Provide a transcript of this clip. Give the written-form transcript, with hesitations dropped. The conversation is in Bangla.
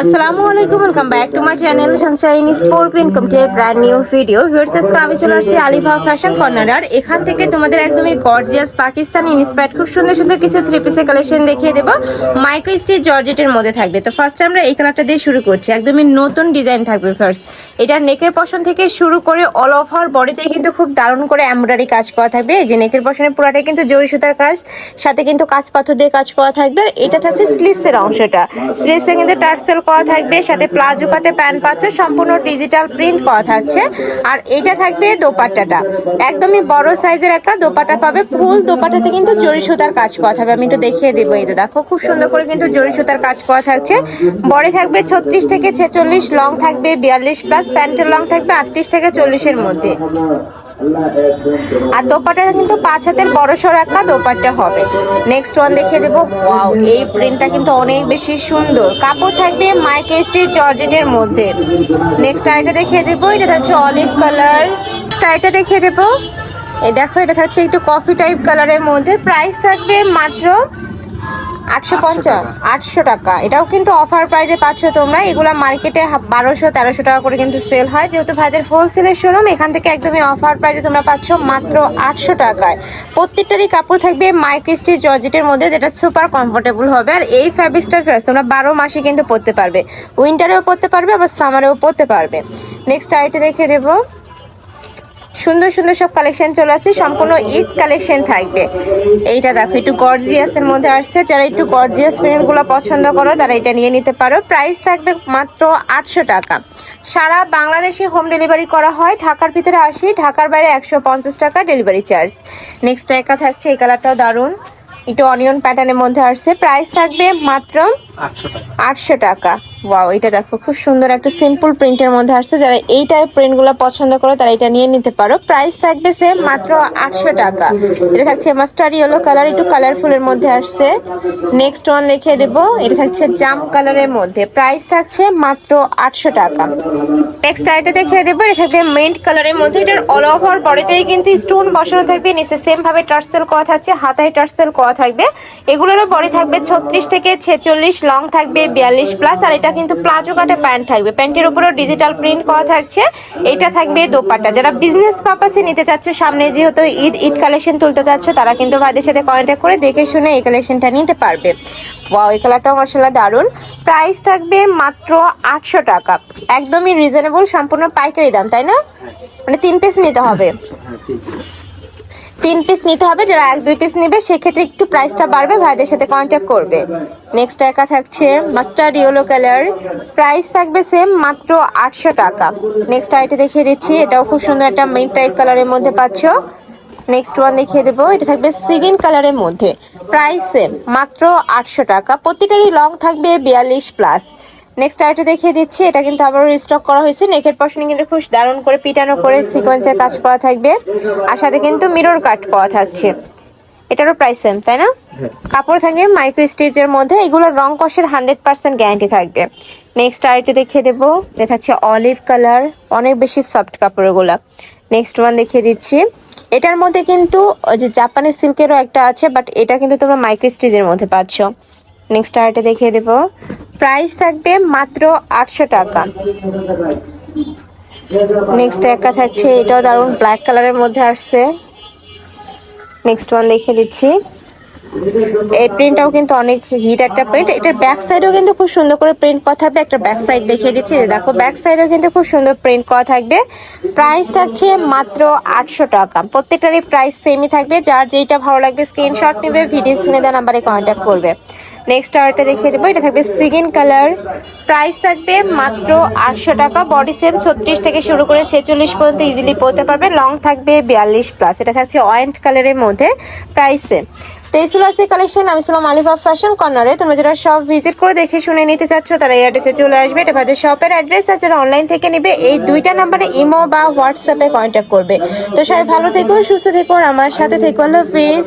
আসসালামু আলাইকুম, welcome back to my channel Sunshine sport income two brand new video. Viewers, আজকে আমি চলে আসছি আলিফা ফ্যাশন কর্নার। আর এখান থেকে তোমাদের একদমই গর্জিয়াস পাকিস্তানি ইন্সপায়ার্ড খুব সুন্দর সুন্দর কিছু থ্রি পিসের কালেকশন দেখিয়ে দেবো। মাইক্রো স্টিচ জর্জেটের মধ্যে থাকবে। তো ফার্স্ট আমরা এই কালারটা দিয়ে শুরু করছি, একদমই নতুন ডিজাইন থাকবে। ফার্স্ট এটার নেকের পশন থেকে শুরু করে অল ওভার বডিতে কিন্তু খুব দারুণ করে এমব্রয়ডারি কাজ করা থাকবে। এই যে নেকের পশনে পুরাটাই কিন্তু জরি সুতার কাজ, সাথে কিন্তু কাজ পাথর দিয়ে কাজ করা থাকবে। আর এটা থাকছে স্লিভসের অংশটা, স্লিভসে কিন্তু টার্সেল করা থাকবে, সাথে প্লাজো কাটে প্যান্ট পাচ্ছ, সম্পূর্ণ ডিজিটাল প্রিন্ট করা থাকছে। আর এটা থাকবে দোপাট্টাটা, একদমই বড় সাইজের একটা দোপাট্টা পাবে। ফুল দোপাট্টাতে কিন্তু জরি সুতার কাজ করা থাকবে। আমি একটু দেখিয়ে দেবো, এই দেখো খুব সুন্দর করে কিন্তু জরি সুতার কাজ করা থাকছে। বডি থাকবে 36 থেকে 46, লং থাকবে 42 প্লাস, প্যান্টের লং থাকবে 38 থেকে 40-এর মধ্যে। আর দোপাট্টাটা কিন্তু 5 হাতের বড় সড়ো একটা দোপাট্টা হবে। নেক্সট ওয়ান দেখিয়ে দেবো। ওয়াও, এই প্রিন্টটা কিন্তু অনেক বেশি সুন্দর। কাপড় থাকবে মাইক্রো স্টিচ জর্জেটের মধ্যে। নেক্সট আইটা দেখিয়ে দেবো, এটা থাকছে অলিভ কালার। নেক্সট আইটা দেখিয়ে দেবো, এই দেখো এটা থাকছে একটু কফি টাইপ কালারের মধ্যে। প্রাইস থাকবে মাত্র 800 টাকা। এটাও কিন্তু অফার প্রাইজে পাচ্ছ তোমরা। এগুলা মার্কেটে 1200-1300 টাকা করে কিন্তু সেল হয়। যেহেতু ভাইদের হোলসেলের শোরুম, এখান থেকে একদমই অফার প্রাইজে তোমরা পাচ্ছ মাত্র 800 টাকায়। প্রত্যেকটারই কাপড় থাকবে মাইক্রো স্টিচ জর্জেটের মধ্যে, যেটা সুপার কমফোর্টেবল হবে। আর এই ফ্যাব্রিক্সটা তোমরা 12 মাসে কিন্তু পরতে পারবে, উইন্টারেও পরতে পারবে, আবার সামারেও পরতে পারবে। নেক্সট আইটে দেখে দেবো, সুন্দর সুন্দর সব কালেকশন চলে আসছে, সম্পূর্ণ ঈদ কালেকশন থাকবে। এইটা দেখো একটু গর্জিয়াসের মধ্যে আসছে। যারা একটু গর্জিয়াস প্রিন্টগুলো পছন্দ করো তারা এটা নিয়ে নিতে পারো। প্রাইস থাকবে মাত্র 800 টাকা। সারা বাংলাদেশে হোম ডেলিভারি করা হয়। ঢাকার ভিতরে 80, ঢাকার বাইরে 150 টাকা ডেলিভারি চার্জ। নেক্সট একা থাকছে, এই কালারটাও দারুণ, একটু অনিয়ন প্যাটার্নের মধ্যে আসছে। প্রাইস থাকবে মাত্র 800 টাকা। ওয়াও, এটা দেখো খুব সুন্দর একটা সিম্পল প্রিন্টের মধ্যে আসছে। যারা এই টাইপ প্রিন্টগুলো পছন্দ করো তারা এটা নিয়ে নিতে পারো। প্রাইস থাকবে সেম মাত্র 800 টাকা। এটা থাকছে মাস্টার্ড ইয়েলো কালার, একটু কালারফুলের মধ্যে আসছে। নেক্সট ওয়ান দেখিয়ে দেবো, এটা থাকছে জাম কালারের মধ্যে। প্রাইস থাকছে মাত্র 800 টাকা। নেক্সট আইটা দেখিয়ে দেবো, এটা থাকবে মিন্ট কালারের মধ্যে। এটার অল ওভার বডিতেই কিন্তু স্টোন বসানো থাকবে, নিচে সেম ভাবে টার্সেল করা থাকছে, হাতায় টার্সেল করা থাকবে। এগুলোরও বডি থাকবে 36 থেকে 46, লং থাকবে 42 প্লাস। আর এটা কিন্তু প্লাজো কাটা প্যান্ট থাকবে, প্যান্টের উপরেও ডিজিটাল প্রিন্ট করা থাকছে। এটা থাকবে দোপাট্টা। যারা বিজনেস পারপাসে নিতে চাচ্ছ, সামনে যেহেতু ঈদ কালেকশন তুলতে চাচ্ছ, তারা কিন্তু ভাইদের সাথে কন্ট্যাক্ট করে দেখে শুনে এই কালেকশনটা নিতে পারবে। ওয়াও, এই কালারটাও মাশাআল্লাহ দারুণ। প্রাইস থাকবে মাত্র 800 টাকা, একদমই রিজনেবল, সম্পূর্ণ পাইকারি দাম, তাই না? মানে 3 পিস নিতে হবে, 3 পিস নিতে হবে। যারা 1-2 পিস নেবে সেক্ষেত্রে একটু প্রাইসটা বাড়বে, ভাইদের সাথে কন্ট্যাক্ট করবে। নেক্সট একা থাকছে মাস্টার্ড ইয়েলো কালার, প্রাইস থাকবে সেম মাত্র 800 টাকা। নেক্সট আইটে দেখিয়ে দিচ্ছি, এটাও খুব সুন্দর একটা মিন্ট টাইপ কালারের মধ্যে পাচ্ছ। নেক্সট ওয়ান দেখিয়ে দেবো, এটা থাকবে সিগিন কালারের মধ্যে। প্রাইস সেম মাত্র 800 টাকা। প্রত্যেকটারই লং থাকবে 42 প্লাস। নেক্সট আইটা দেখিয়ে দিচ্ছি, এটা কিন্তু আবারও রিস্টক করা হয়েছে। নেকের পশনে কিন্তু খুব দারুণ করে পিটানো করে সিকোয়েন্সের কাজ করা থাকবে, আর সাথে কিন্তু মিরর কাট করা থাকছে। এটারও প্রাইস সেম, তাই না? কাপড় থাকবে মাইক্রো স্টিচের মধ্যে। এগুলোর রং কষের 100% গ্যারান্টি থাকবে। নেক্সট আইটা দেখিয়ে দেবো, এটা হচ্ছে অলিভ কালার, অনেক বেশি সফট কাপড় এগুলা। নেক্সট ওয়ান দেখিয়ে দিচ্ছি, এটার মধ্যে কিন্তু ওই যে জাপানি সিল্কেরও একটা আছে, বাট এটা কিন্তু তোমরা মাইক্রো স্টিচের মধ্যে পাচ্ছ। নেক্সট আইটা দেখিয়ে দেবো, প্রাইস থাকবে মাত্র 800 টাকা। নেক্সট একটা থাকছে, এটাও দারুণ, ব্ল্যাক কালারের মধ্যে আসছে। নেক্সট ওয়ান দেখিয়ে দিচ্ছি, এই প্রিন্টটাও কিন্তু অনেক হিট একটা প্রিন্ট। এটার ব্যাক সাইডেও কিন্তু খুব সুন্দর করে প্রিন্ট করা থাকবে। একটা ব্যাক সাইড দেখিয়ে দিচ্ছি, দেখো ব্যাক সাইডেও কিন্তু খুব সুন্দর প্রিন্ট করা থাকবে। প্রাইস থাকছে মাত্র 800 টাকা। প্রত্যেকটারই প্রাইস সেমই থাকবে। যার যেইটা ভালো লাগবে স্ক্রিনশট নেবে, ভিডিও স্ক্রিনে দেওয়া নাম্বারে কন্ট্যাক্ট করবে। নেক্সট আরেকটা দেখিয়ে দেবো, এটা থাকবে সিগিন কালার, প্রাইস থাকবে মাত্র 800 টাকা। বডি সেম 36 থেকে শুরু করে 46 পর্যন্ত ইজিলি পরতে পারবে, লং থাকবে 42 প্লাস। এটা থাকছে অয়েন্ট কালারের মধ্যে, প্রাইস সেম। তো এই ছিল আজকে কালেকশন। আমি ছিলাম আলিফা ফ্যাশন কর্নারে। তোমরা যারা সব ভিজিট করে দেখে শুনে নিতে চাচ্ছ, তারা এই অ্যাড্রেসে চলে আসবে। এটা ভাইদের শপের অ্যাড্রেস। আর যারা অনলাইন থেকে নেবে, এই 2টা নাম্বারে ইমো বা হোয়াটসঅ্যাপে কন্ট্যাক্ট করবে। তো সবাই ভালো থেকো, সুস্থ থেকো, আর আমার সাথে থেকো। আল্লাহ হাফেজ।